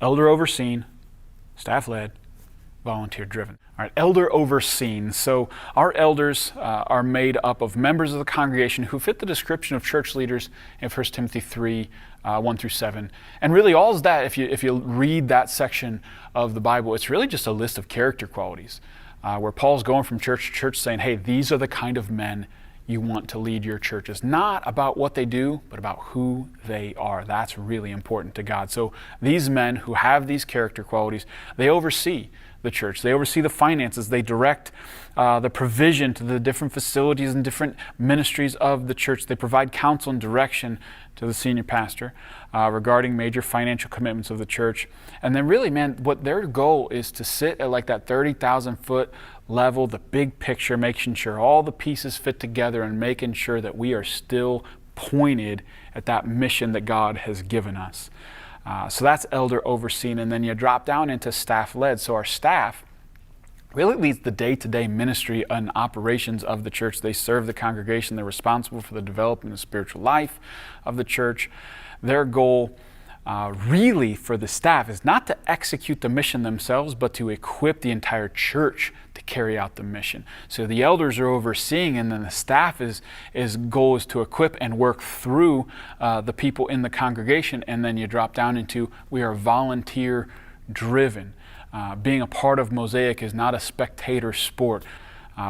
Elder overseen, staff led, volunteer driven. All right, elder overseen. So our elders are made up of members of the congregation who fit the description of church leaders in 1 Timothy 3, 1 through 7. And really all is that, if you read that section of the Bible, it's really just a list of character qualities where Paul's going from church to church saying, hey, these are the kind of men you want to lead your churches. Not about what they do, but about who they are. That's really important to God. So these men who have these character qualities, they oversee the church. They oversee the finances. They direct the provision to the different facilities and different ministries of the church. They provide counsel and direction to the senior pastor regarding major financial commitments of the church. And then really, man, what their goal is to sit at like that 30,000 foot level, the big picture, making sure all the pieces fit together and making sure that we are still pointed at that mission that God has given us. So that's elder overseen, and then you drop down into staff led. So our staff really leads the day-to-day ministry and operations of the church. They serve the congregation. They're responsible for the development of the spiritual life of the church. Their goal really for the staff is not to execute the mission themselves, but to equip the entire church to carry out the mission. So the elders are overseeing, and then the staff goal is to equip and work through the people in the congregation. And then you drop down into, we are volunteer driven. Being a part of Mosaic is not a spectator sport.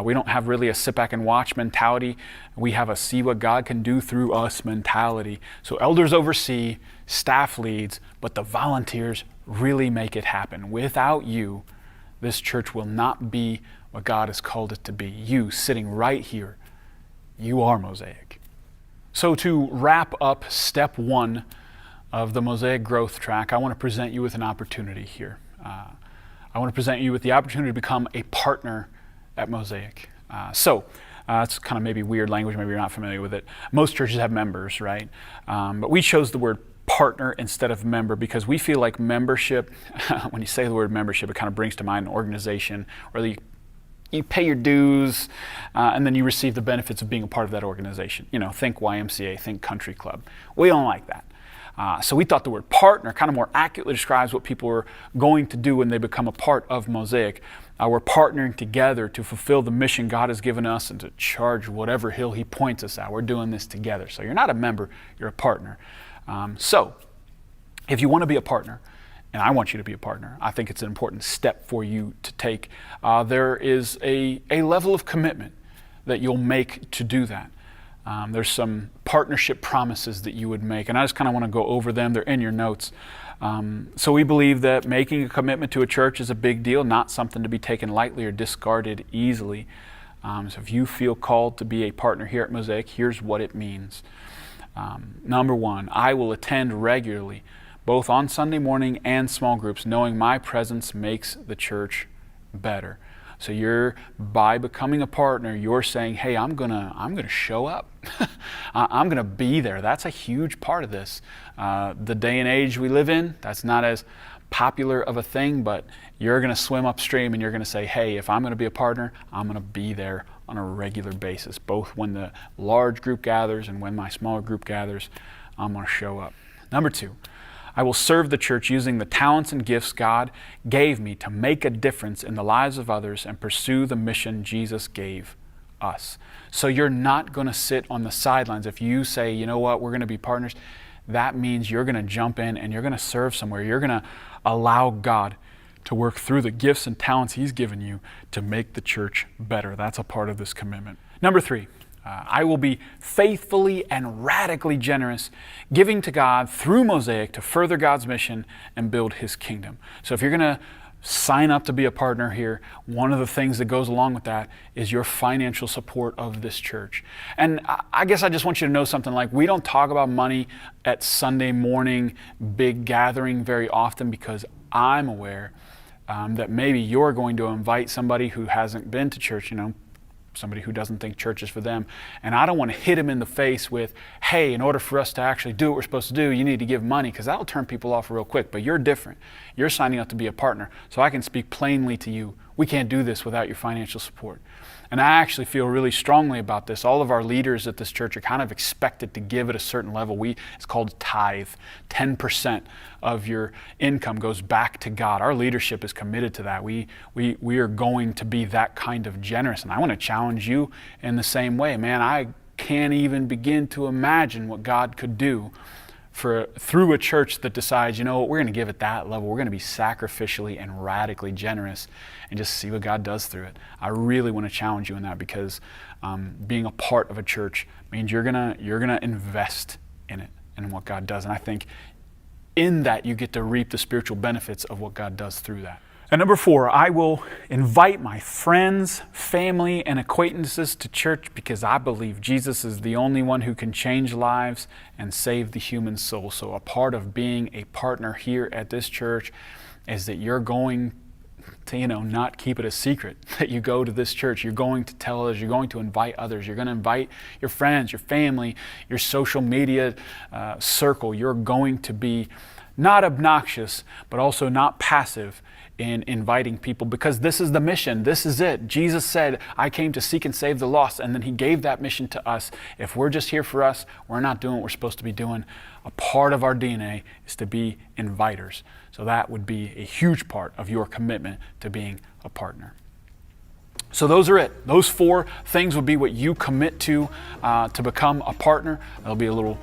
We don't have really a sit back and watch mentality. We have a see what God can do through us mentality. So elders oversee, staff leads, but the volunteers really make it happen. Without you, this church will not be what God has called it to be. You sitting right here, you are Mosaic. So to wrap up step 1 of the Mosaic growth track, I want to present you with an opportunity here. I want to present you with the opportunity to become a partner at Mosaic. It's kind of maybe weird language, maybe you're not familiar with it. Most churches have members, right? But we chose the word partner instead of member because we feel like membership, when you say the word membership, it kind of brings to mind an organization where you pay your dues and then you receive the benefits of being a part of that organization. You know, think YMCA, think country club. We don't like that. So we thought the word partner kind of more accurately describes what people are going to do when they become a part of Mosaic. We're partnering together to fulfill the mission God has given us and to charge whatever hill He points us at. We're doing this together. So you're not a member, you're a partner. So if you want to be a partner, and I want you to be a partner, I think it's an important step for you to take. There is a level of commitment that you'll make to do that. There's some partnership promises that you would make, and I just kind of want to go over them. They're in your notes. So we believe that making a commitment to a church is a big deal, not something to be taken lightly or discarded easily. So if you feel called to be a partner here at Mosaic, here's what it means. Number 1, I will attend regularly, both on Sunday morning and small groups, knowing my presence makes the church better. So by becoming a partner, you're saying, hey, I'm gonna show up. I'm gonna be there. That's a huge part of this. The day and age we live in, that's not as popular of a thing, but you're gonna swim upstream and you're gonna say, hey, if I'm gonna be a partner, I'm gonna be there on a regular basis, both when the large group gathers and when my smaller group gathers, I'm gonna show up. Number 2, I will serve the church using the talents and gifts God gave me to make a difference in the lives of others and pursue the mission Jesus gave us. So you're not going to sit on the sidelines. If you say, you know what, we're going to be partners, that means you're going to jump in and you're going to serve somewhere. You're going to allow God to work through the gifts and talents He's given you to make the church better. That's a part of this commitment. Number 3, I will be faithfully and radically generous, giving to God through Mosaic to further God's mission and build His kingdom. So if you're going to sign up to be a partner here, one of the things that goes along with that is your financial support of this church. And I guess I just want you to know something, like we don't talk about money at Sunday morning big gathering very often because I'm aware that maybe you're going to invite somebody who hasn't been to church, somebody who doesn't think church is for them. And I don't want to hit him in the face with, hey, in order for us to actually do what we're supposed to do, you need to give money, because that'll turn people off real quick. But you're different. You're signing up to be a partner. So I can speak plainly to you We can't do this without your financial support. And I actually feel really strongly about this. All of our leaders at this church are kind of expected to give at a certain level. It's called tithe. 10% of your income goes back to God. Our leadership is committed to that. We are going to be that kind of generous. And I want to challenge you in the same way. Man, I can't even begin to imagine what God could do through a church that decides, you know what, we're going to give at that level. We're going to be sacrificially and radically generous and just see what God does through it. I really want to challenge you in that, because being a part of a church means you're gonna invest in it and what God does. And I think in that you get to reap the spiritual benefits of what God does through that. And number 4, I will invite my friends, family, and acquaintances to church because I believe Jesus is the only one who can change lives and save the human soul. So a part of being a partner here at this church is that you're going to, not keep it a secret that you go to this church. You're going to tell others. You're going to invite others. You're going to invite your friends, your family, your social media circle. You're going to be not obnoxious, but also not passive in inviting people, because this is the mission. This is it. Jesus said, I came to seek and save the lost, and then he gave that mission to us. If we're just here for us, we're not doing what we're supposed to be doing. A part of our DNA is to be inviters. So that would be a huge part of your commitment to being a partner. So those are it. Those 4 things would be what you commit to become a partner. There'll be a little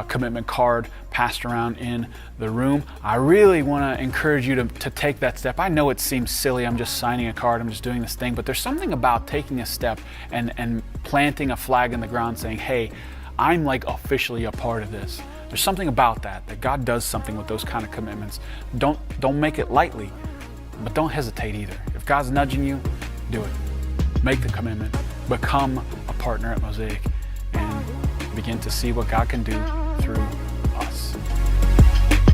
commitment card passed around in the room. I really want to encourage you to take that step. I know it seems silly. I'm just signing a card. I'm just doing this thing. But there's something about taking a step and planting a flag in the ground saying, hey, I'm like officially a part of this. There's something about that God does something with those kind of commitments. Don't make it lightly, but don't hesitate either. If God's nudging you, do it. Make the commitment. Become a partner at Mosaic and begin to see what God can do through